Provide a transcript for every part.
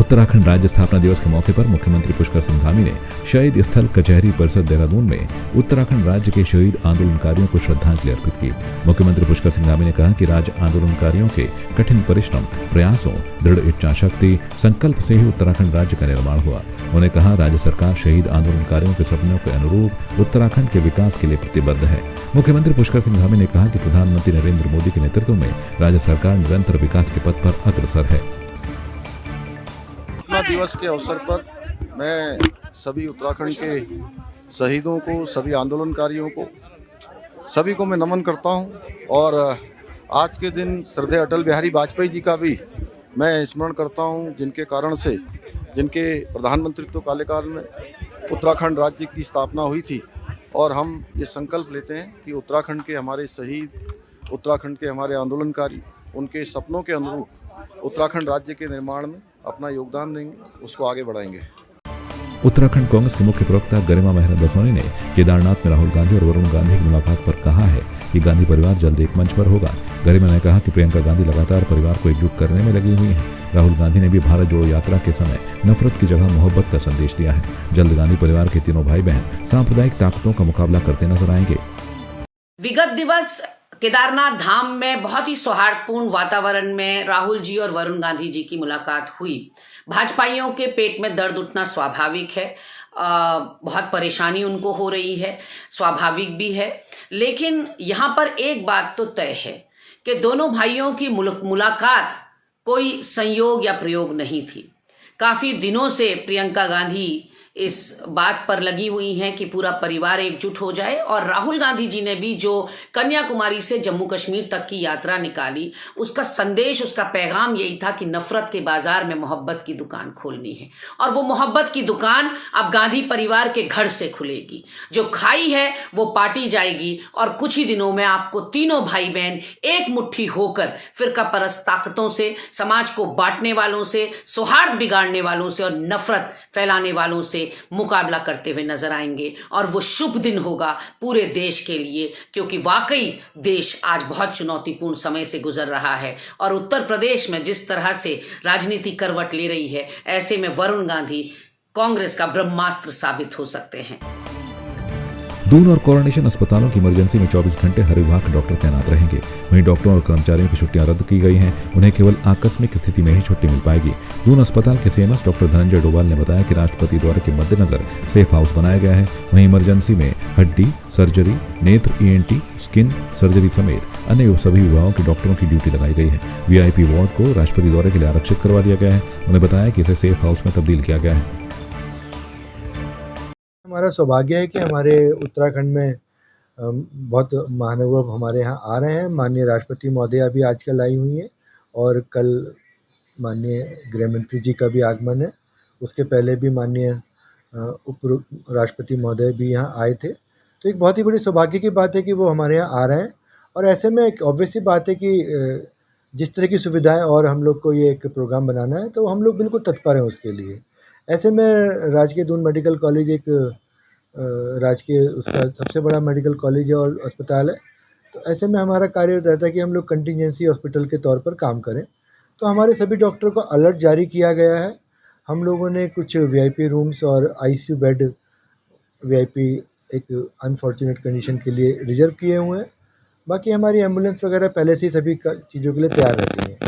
उत्तराखंड राज्य स्थापना दिवस के मौके पर मुख्यमंत्री पुष्कर सिंह धामी ने शहीद स्थल कचहरी परिसर देहरादून में उत्तराखंड राज्य के शहीद आंदोलनकारियों को श्रद्धांजलि अर्पित की। मुख्यमंत्री पुष्कर सिंह धामी ने कहा कि राज्य आंदोलनकारियों के कठिन परिश्रम, प्रयासों, दृढ़ इच्छा शक्ति, संकल्प से ही उत्तराखंड राज्य का निर्माण हुआ। उन्होंने कहा, राज्य सरकार शहीद आंदोलनकारियों के सपनों के अनुरूप उत्तराखंड के विकास के लिए प्रतिबद्ध है। मुख्यमंत्री पुष्कर सिंह धामी ने कहा कि प्रधानमंत्री नरेंद्र मोदी के नेतृत्व में राज्य सरकार निरंतर विकास के पथ पर अग्रसर है। दिवस के अवसर पर मैं सभी उत्तराखंड के शहीदों को, सभी आंदोलनकारियों को, सभी को मैं नमन करता हूं। और आज के दिन श्रद्धेय अटल बिहारी वाजपेयी जी का भी मैं स्मरण करता हूं, जिनके कारण से, जिनके प्रधानमंत्रित्व कार्यकाल में उत्तराखंड राज्य की स्थापना हुई थी। और हम ये संकल्प लेते हैं कि उत्तराखंड के हमारे शहीद, उत्तराखंड के हमारे आंदोलनकारी, उनके सपनों के अनुरूप उत्तराखंड राज्य के निर्माण में अपना योगदान देंगे, उसको आगे बढ़ाएंगे। उत्तराखंड कांग्रेस के मुख्य प्रवक्ता गरिमा मेहरा दसोनी ने केदारनाथ में राहुल गांधी और वरुण गांधी की मुलाकात पर कहा है कि गांधी परिवार जल्द एक मंच पर होगा। गरिमा ने कहा कि प्रियंका गांधी लगातार परिवार को एकजुट करने में लगी हुई हैं। राहुल गांधी ने भी भारत जोड़ो यात्रा के समय नफरत की जगह मोहब्बत का संदेश दिया है। जल्द गांधी परिवार के तीनों भाई बहन सांप्रदायिक ताकतों का मुकाबला करते नजर आएंगे। विगत दिवस केदारनाथ धाम में बहुत ही सौहार्दपूर्ण वातावरण में राहुल जी और वरुण गांधी जी की मुलाकात हुई। भाजपाइयों के पेट में दर्द उठना स्वाभाविक है, बहुत परेशानी उनको हो रही है, स्वाभाविक भी है। लेकिन यहाँ पर एक बात तो तय है कि दोनों भाइयों की मुलाकात कोई संयोग या प्रयोग नहीं थी। काफी दिनों से प्रियंका गांधी इस बात पर लगी हुई हैं कि पूरा परिवार एकजुट हो जाए। और राहुल गांधी जी ने भी जो कन्याकुमारी से जम्मू कश्मीर तक की यात्रा निकाली, उसका संदेश, उसका पैगाम यही था कि नफरत के बाजार में मोहब्बत की दुकान खोलनी है। और वो मोहब्बत की दुकान अब गांधी परिवार के घर से खुलेगी। जो खाई है वो पाटी जाएगी और कुछ ही दिनों में आपको तीनों भाई बहन एक मुट्ठी होकर फिरका परस्त ताकतों से, समाज को बांटने वालों से, सौहार्द बिगाड़ने वालों से और नफरत फैलाने वालों से मुकाबला करते हुए नजर आएंगे। और वो शुभ दिन होगा पूरे देश के लिए, क्योंकि वाकई देश आज बहुत चुनौतीपूर्ण समय से गुजर रहा है। और उत्तर प्रदेश में जिस तरह से राजनीति करवट ले रही है, ऐसे में वरुण गांधी कांग्रेस का ब्रह्मास्त्र साबित हो सकते हैं। दून और कोरोनेशन अस्पतालों की इमरजेंसी में 24 घंटे हर विभाग के डॉक्टर तैनात रहेंगे। वहीं डॉक्टरों और कर्मचारियों की छुट्टियां रद्द की गई हैं। उन्हें केवल आकस्मिक स्थिति में ही छुट्टी मिल पाएगी। दून अस्पताल के सीएमएस डॉक्टर धनंजय डोभाल ने बताया कि राष्ट्रपति द्वारा के मद्देनजर सेफ हाउस बनाया गया है। वहीं इमरजेंसी में हड्डी सर्जरी, नेत्र, ENT, स्किन सर्जरी समेत अन्य सभी विभागों के डॉक्टरों की ड्यूटी लगाई गई है। VIP वार्ड को राष्ट्रपति दौरे के लिए आरक्षित करवा दिया गया है। उन्होंने बताया कि इसे सेफ हाउस में तब्दील किया गया है। हमारा सौभाग्य है कि हमारे उत्तराखंड में बहुत महानुभाव हमारे यहाँ आ रहे हैं। माननीय राष्ट्रपति महोदया भी आजकल आई हुई हैं और कल माननीय गृह मंत्री जी का भी आगमन है। उसके पहले भी माननीय उप राष्ट्रपति महोदय भी यहाँ आए थे। तो एक बहुत ही बड़ी सौभाग्य की बात है कि वो हमारे यहाँ आ रहे हैं। और ऐसे में एक ऑब्वियस सी बात है कि जिस तरह की सुविधाएं और हम लोग को ये एक प्रोग्राम बनाना है, तो हम लोग बिल्कुल तत्पर हैं उसके लिए। ऐसे में राजकीय दून मेडिकल कॉलेज एक राजकीय उसका सबसे बड़ा मेडिकल कॉलेज है और अस्पताल है। तो ऐसे में हमारा कार्य रहता है कि हम लोग कंटिजेंसी हॉस्पिटल के तौर पर काम करें। तो हमारे सभी डॉक्टरों को अलर्ट जारी किया गया है। हम लोगों ने कुछ VIP रूम्स और ICU बेड VIP एक अनफॉर्चुनेट कंडीशन के लिए रिजर्व किए हुए हैं। बाकी हमारी एम्बुलेंस वगैरह पहले से ही सभी चीज़ों के लिए तैयार रहती हैं।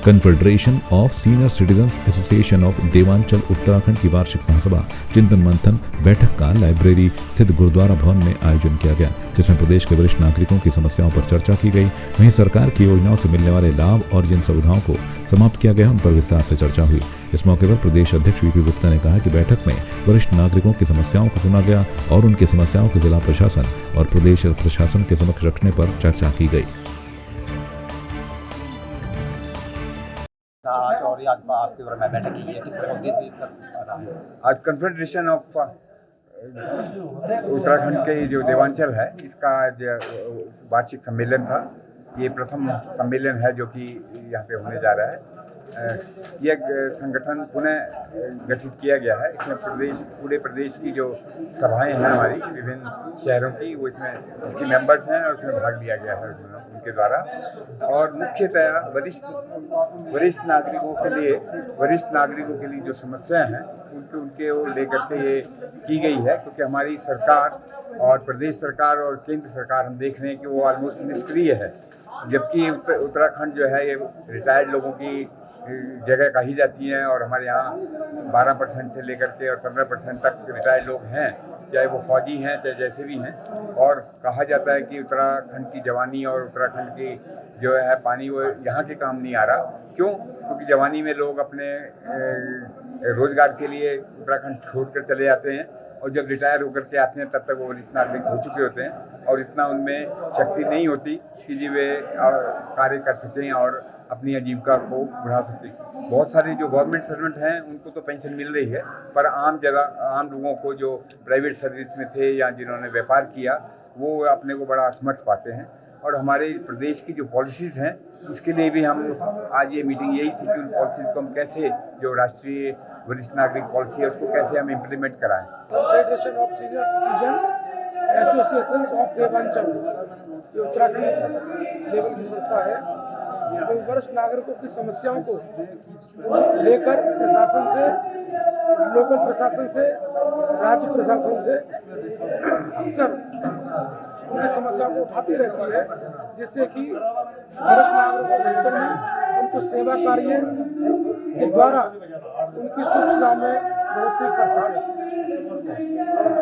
Confederation of senior citizens association of Devanchal Uttarakhand की वार्षिक महासभा चिंतन मंथन बैठक का लाइब्रेरी स्थित गुरुद्वारा भवन में आयोजन किया गया, जिसमें प्रदेश के वरिष्ठ नागरिकों की समस्याओं पर चर्चा की गई। वहीं सरकार की योजनाओं से मिलने वाले लाभ और जिन सुविधाओं को समाप्त किया गया उन पर विस्तार से चर्चा हुई। इस मौके पर प्रदेश अध्यक्ष VP गुप्ता ने कहा कि बैठक में वरिष्ठ नागरिकों की समस्याओं को सुना गया और उनकी समस्याओं को जिला प्रशासन और प्रदेश प्रशासन के समक्ष रखने पर चर्चा की गई। आज और आज आपके द्वारा बैठक की है, किस तरह का उद्देश्य इसका रहा है? आज कन्फेडरेशन ऑफ उत्तराखंड के जो देवांचल है, इसका जो वार्षिक सम्मेलन था, ये प्रथम सम्मेलन है जो कि यहाँ पे होने जा रहा है। ये संगठन पुनः गठित किया गया है। इसमें पूरे प्रदेश की जो सभाएं हैं हमारी विभिन्न शहरों की, वो इसमें इसके मेंबर्स हैं और उसमें भाग लिया गया है उनके द्वारा। और मुख्यतः वरिष्ठ नागरिकों के लिए जो समस्याएं हैं उनके वो लेकर के ये की गई है, क्योंकि हमारी सरकार और प्रदेश सरकार और केंद्र सरकार हम देख रहे हैं कि वो ऑलमोस्ट निष्क्रिय है। जबकि उत्तराखंड जो है ये रिटायर्ड लोगों की जगह कही जाती है, और हमारे यहाँ 12% से लेकर के और 15% तक रिटायर्ड लोग हैं, चाहे वो फौजी हैं चाहे जैसे भी हैं। और कहा जाता है कि उत्तराखंड की जवानी और उत्तराखंड की जो है पानी वो यहाँ के काम नहीं आ रहा। क्यों? क्योंकि जवानी में लोग अपने रोजगार के लिए उत्तराखंड छोड़कर चले जाते हैं, और जब रिटायर होकर के आते हैं तब तक वो वरिष्ठ नागरिक हो चुके होते हैं, और इतना उनमें शक्ति नहीं होती कि जी वे कार्य कर सकें और अपनी आजीविका को बढ़ा सकें। बहुत सारे जो गवर्नमेंट सर्वेंट हैं उनको तो पेंशन मिल रही है, पर आम लोगों को जो प्राइवेट सर्विस में थे या जिन्होंने व्यापार किया, वो अपने को बड़ा असमर्थ पाते हैं। और हमारे प्रदेश की जो पॉलिसीज़ हैं उसके लिए भी हम आज ये मीटिंग यही थी कि उन पॉलिसीज़ को हम कैसे, जो राष्ट्रीय वरिष्ठ नागरिक पॉलिसी है उसको कैसे हम इम्प्लीमेंट कराएं। Federation of senior citizen association of Devanchal, ये उत्तराखंड लेवल की संस्था है, जो वरिष्ठ नागरिकों की समस्याओं को लेकर प्रशासन से, लोकल प्रशासन से, राज्य प्रशासन से अक्सर उनकी समस्याओं को उठाती रहती है, जिससे कि वरिष्ठ नागरिकों के हित में उनको सेवा कार्य के द्वारा उनकी सुख सुविधा में बढ़ोतरी कर सके।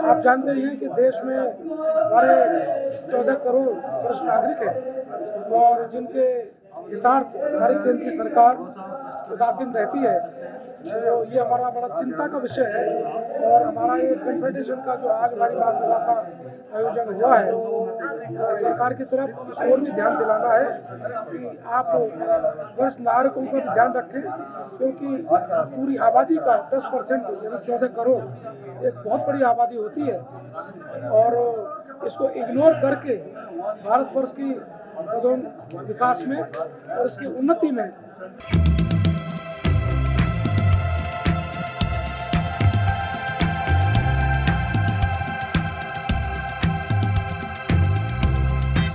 आप जानते ही हैं कि देश में हमारे 14 करोड़ वरिष्ठ नागरिक हैं, और जिनके हितार्थ हमारी केंद्रीय सरकार उदासीन रहती है। तो ये हमारा बड़ा चिंता का विषय है, और हमारा ये कन्फेडरेशन का जो आज हमारी महासभा का आयोजन हुआ है, सरकार की तरफ इस ओर भी ध्यान दिलाना है कि आप वरिष्ठ नागरिकों का भी ध्यान रखें, क्योंकि पूरी आबादी का 10% यानी 14 करोड़ एक बहुत बड़ी आबादी होती है, और इसको इग्नोर करके भारतवर्ष की विकास में और इसकी उन्नति में